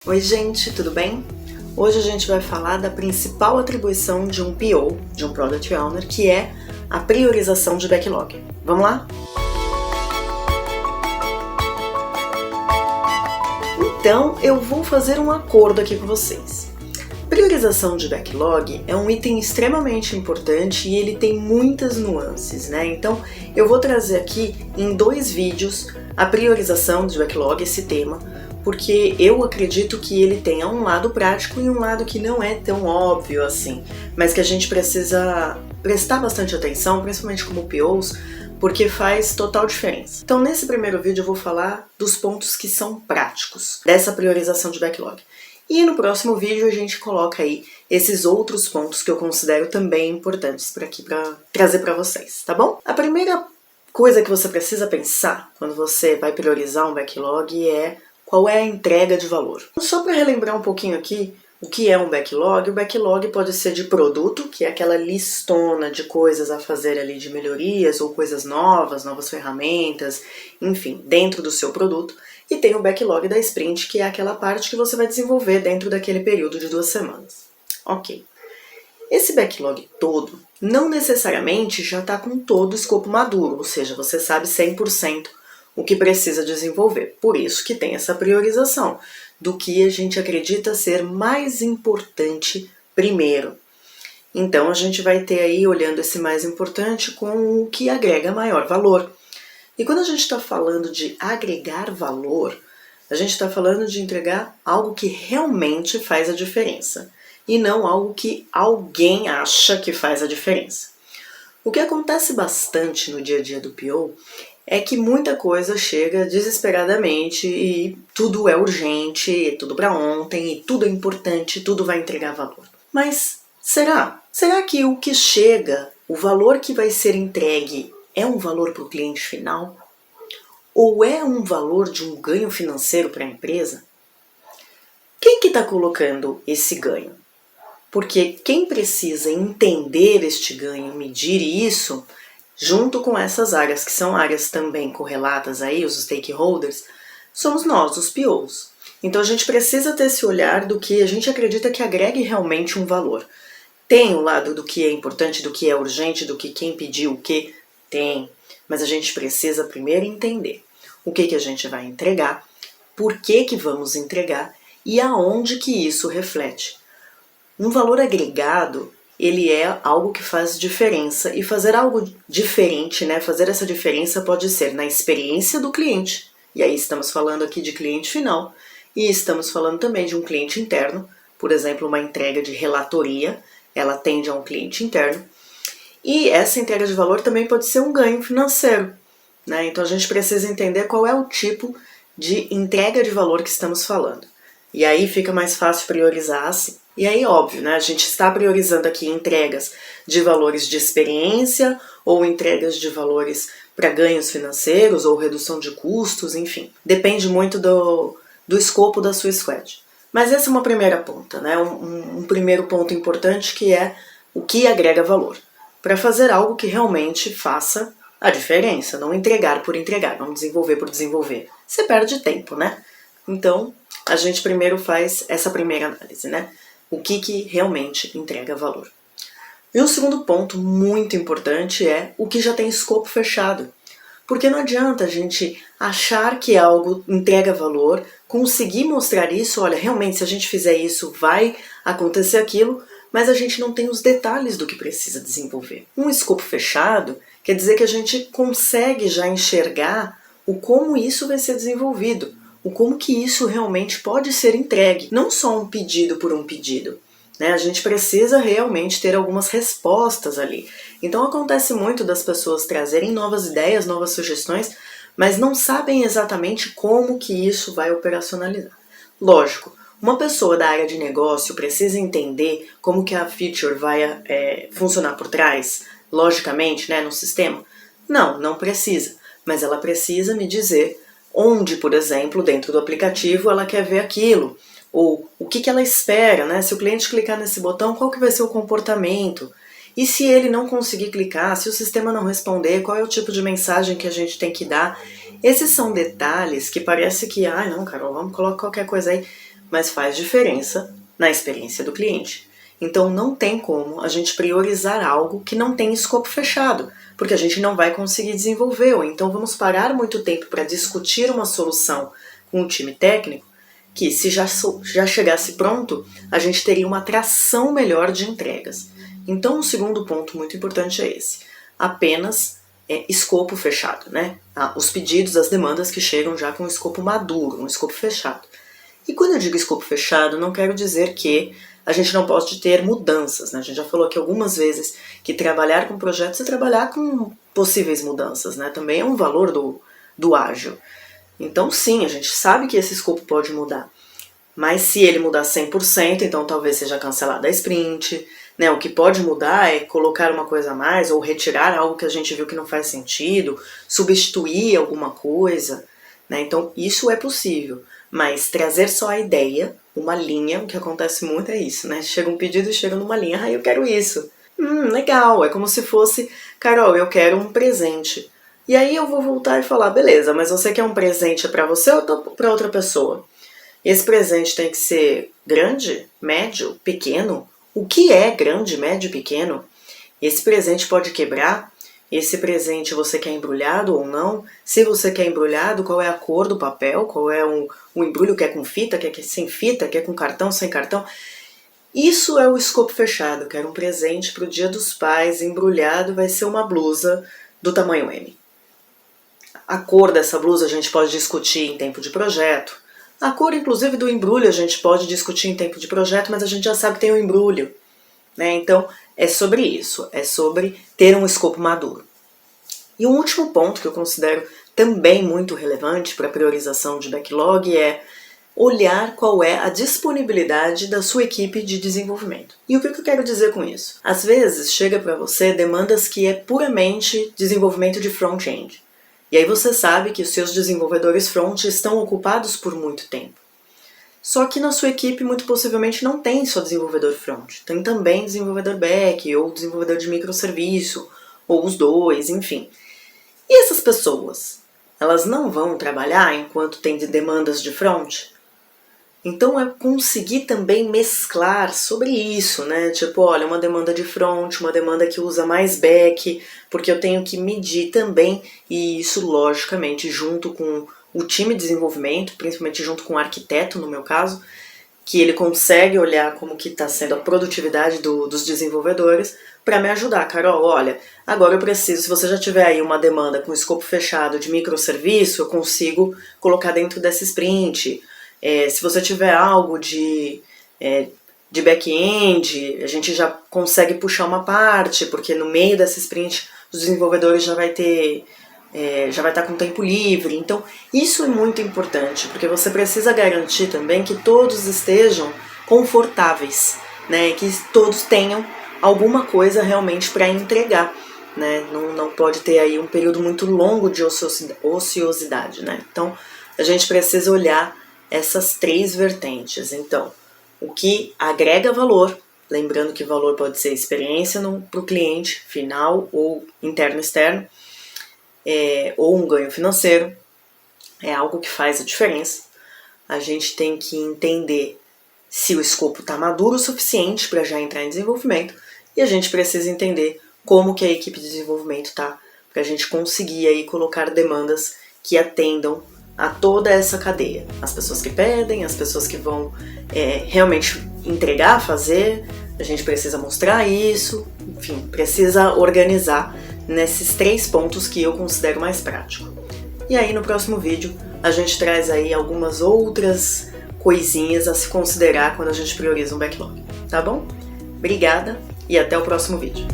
Oi gente, tudo bem? Hoje a gente vai falar da principal atribuição de um PO, de um Product Owner, que é a priorização de backlog. Vamos lá? Então eu vou fazer um acordo aqui com vocês. Priorização de backlog é um item extremamente importante e ele tem muitas nuances, né? Então eu vou trazer aqui em 2 vídeos a priorização de backlog, esse tema, porque eu acredito que ele tenha um lado prático e um lado que não é tão óbvio assim, mas que a gente precisa prestar bastante atenção, principalmente como POs, porque faz total diferença. Então nesse primeiro vídeo eu vou falar dos pontos que são práticos dessa priorização de backlog. E no próximo vídeo a gente coloca aí esses outros pontos que eu considero também importantes para trazer para vocês, tá bom? A primeira coisa que você precisa pensar quando você vai priorizar um backlog é qual é a entrega de valor. Só para relembrar um pouquinho aqui o que é um backlog, o backlog pode ser de produto, que é aquela listona de coisas a fazer ali de melhorias ou coisas novas, novas ferramentas, enfim, dentro do seu produto. E tem o backlog da sprint, que é aquela parte que você vai desenvolver dentro daquele período de 2 semanas. Ok. Esse backlog todo não necessariamente já está com todo o escopo maduro, ou seja, você sabe 100% o que precisa desenvolver. Por isso que tem essa priorização do que a gente acredita ser mais importante primeiro. Então a gente vai ter aí, olhando esse mais importante, com o que agrega maior valor. E quando a gente está falando de agregar valor, a gente está falando de entregar algo que realmente faz a diferença e não algo que alguém acha que faz a diferença. O que acontece bastante no dia a dia do PO é que muita coisa chega desesperadamente e tudo é urgente, tudo para ontem, e tudo é importante, tudo vai entregar valor. Mas será? Será que o que chega, o valor que vai ser entregue, é um valor para o cliente final? Ou é um valor de um ganho financeiro para a empresa? Quem que está colocando esse ganho? Porque quem precisa entender este ganho, medir isso, junto com essas áreas, que são áreas também correlatas aí, os stakeholders, somos nós, os POs. Então a gente precisa ter esse olhar do que a gente acredita que agregue realmente um valor. Tem o lado do que é importante, do que é urgente, do que quem pediu o que? Tem. Mas a gente precisa primeiro entender o que a gente vai entregar, por que vamos entregar e aonde que isso reflete. Um valor agregado, ele é algo que faz diferença, e fazer algo diferente, né? Fazer essa diferença pode ser na experiência do cliente, e aí estamos falando aqui de cliente final, e estamos falando também de um cliente interno, por exemplo, uma entrega de relatoria, ela atende a um cliente interno, e essa entrega de valor também pode ser um ganho financeiro, né? Então a gente precisa entender qual é o tipo de entrega de valor que estamos falando, e aí fica mais fácil priorizar assim. E aí, óbvio, né, a gente está priorizando aqui entregas de valores de experiência ou entregas de valores para ganhos financeiros ou redução de custos, enfim. Depende muito do escopo da sua squad. Mas essa é uma primeira ponta, né, um primeiro ponto importante, que é o que agrega valor. Para fazer algo que realmente faça a diferença, não entregar por entregar, não desenvolver por desenvolver. Você perde tempo, né? Então, a gente primeiro faz essa primeira análise, né? O que realmente entrega valor. E o segundo ponto muito importante é o que já tem escopo fechado. Porque não adianta a gente achar que algo entrega valor, conseguir mostrar isso, olha, realmente se a gente fizer isso vai acontecer aquilo, mas a gente não tem os detalhes do que precisa desenvolver. Um escopo fechado quer dizer que a gente consegue já enxergar o como isso vai ser desenvolvido, o como que isso realmente pode ser entregue, não só um pedido por um pedido, né? A gente precisa realmente ter algumas respostas ali. Então acontece muito das pessoas trazerem novas ideias, novas sugestões, mas não sabem exatamente como que isso vai operacionalizar. Lógico, uma pessoa da área de negócio precisa entender como que a feature vai funcionar por trás, logicamente, né, no sistema? Não precisa, mas ela precisa me dizer onde, por exemplo, dentro do aplicativo ela quer ver aquilo, ou o que ela espera, né? Se o cliente clicar nesse botão, qual que vai ser o comportamento? E se ele não conseguir clicar, se o sistema não responder, qual é o tipo de mensagem que a gente tem que dar? Esses são detalhes que parece que, não, Carol, vamos colocar qualquer coisa aí, mas faz diferença na experiência do cliente. Então não tem como a gente priorizar algo que não tem escopo fechado, porque a gente não vai conseguir desenvolver, ou então vamos parar muito tempo para discutir uma solução com o time técnico, que se já chegasse pronto, a gente teria uma tração melhor de entregas. Então o segundo ponto muito importante é esse, apenas escopo fechado, né? Os pedidos, as demandas que chegam já com um escopo maduro, um escopo fechado. E quando eu digo escopo fechado, não quero dizer que a gente não pode ter mudanças, né? A gente já falou aqui algumas vezes que trabalhar com projetos é trabalhar com possíveis mudanças, né? Também é um valor do ágil. Então sim, a gente sabe que esse escopo pode mudar, mas se ele mudar 100%, então talvez seja cancelada a sprint, né? O que pode mudar é colocar uma coisa a mais ou retirar algo que a gente viu que não faz sentido, substituir alguma coisa, né? Então isso é possível, mas trazer só a ideia, uma linha, o que acontece muito é isso, né? Chega um pedido e chega numa linha, eu quero isso. Legal, é como se fosse, Carol, eu quero um presente. E aí eu vou voltar e falar, beleza, mas você quer um presente para você ou para outra pessoa? Esse presente tem que ser grande, médio, pequeno? O que é grande, médio, pequeno? Esse presente pode quebrar? Esse presente você quer embrulhado ou não? Se você quer embrulhado, qual é a cor do papel? Qual é o embrulho? Quer com fita? Quer sem fita? Quer com cartão? Sem cartão? Isso é o escopo fechado. Quero um presente para o Dia dos Pais, embrulhado, vai ser uma blusa do tamanho M. A cor dessa blusa a gente pode discutir em tempo de projeto. A cor, inclusive, do embrulho a gente pode discutir em tempo de projeto, mas a gente já sabe que tem um embrulho, né? Então, é sobre isso, é sobre ter um escopo maduro. E um último ponto que eu considero também muito relevante para a priorização de backlog é olhar qual é a disponibilidade da sua equipe de desenvolvimento. E o que eu quero dizer com isso? Às vezes chega para você demandas que é puramente desenvolvimento de front-end. E aí você sabe que os seus desenvolvedores front estão ocupados por muito tempo. Só que na sua equipe muito possivelmente não tem só desenvolvedor front, tem também desenvolvedor back ou desenvolvedor de microserviço, ou os dois, enfim. E essas pessoas, elas não vão trabalhar enquanto tem demandas de front? Então é conseguir também mesclar sobre isso, né? Tipo, olha, uma demanda de front, uma demanda que usa mais back, porque eu tenho que medir também, e isso logicamente junto com o time de desenvolvimento, principalmente junto com o arquiteto no meu caso, que ele consegue olhar como que está sendo a produtividade dos desenvolvedores para me ajudar. Carol, olha, agora eu preciso, se você já tiver aí uma demanda com escopo fechado de microserviço, eu consigo colocar dentro dessa sprint. Se você tiver algo de back-end, a gente já consegue puxar uma parte, porque no meio dessa sprint os desenvolvedores já vai estar com tempo livre. Então isso é muito importante, porque você precisa garantir também que todos estejam confortáveis, né, que todos tenham alguma coisa realmente para entregar, né? Não pode ter aí um período muito longo de ociosidade, né? Então a gente precisa olhar essas três vertentes. Então, o que agrega valor, lembrando que valor pode ser experiência para o cliente final ou interno-externo, ou um ganho financeiro, é algo que faz a diferença. A gente tem que entender se o escopo está maduro o suficiente para já entrar em desenvolvimento, e a gente precisa entender como que a equipe de desenvolvimento está, para a gente conseguir aí colocar demandas que atendam a toda essa cadeia. As pessoas que pedem, as pessoas que vão realmente entregar, fazer, a gente precisa mostrar isso, enfim, precisa organizar nesses 3 pontos que eu considero mais prático. E aí no próximo vídeo a gente traz aí algumas outras coisinhas a se considerar quando a gente prioriza um backlog, tá bom? Obrigada e até o próximo vídeo.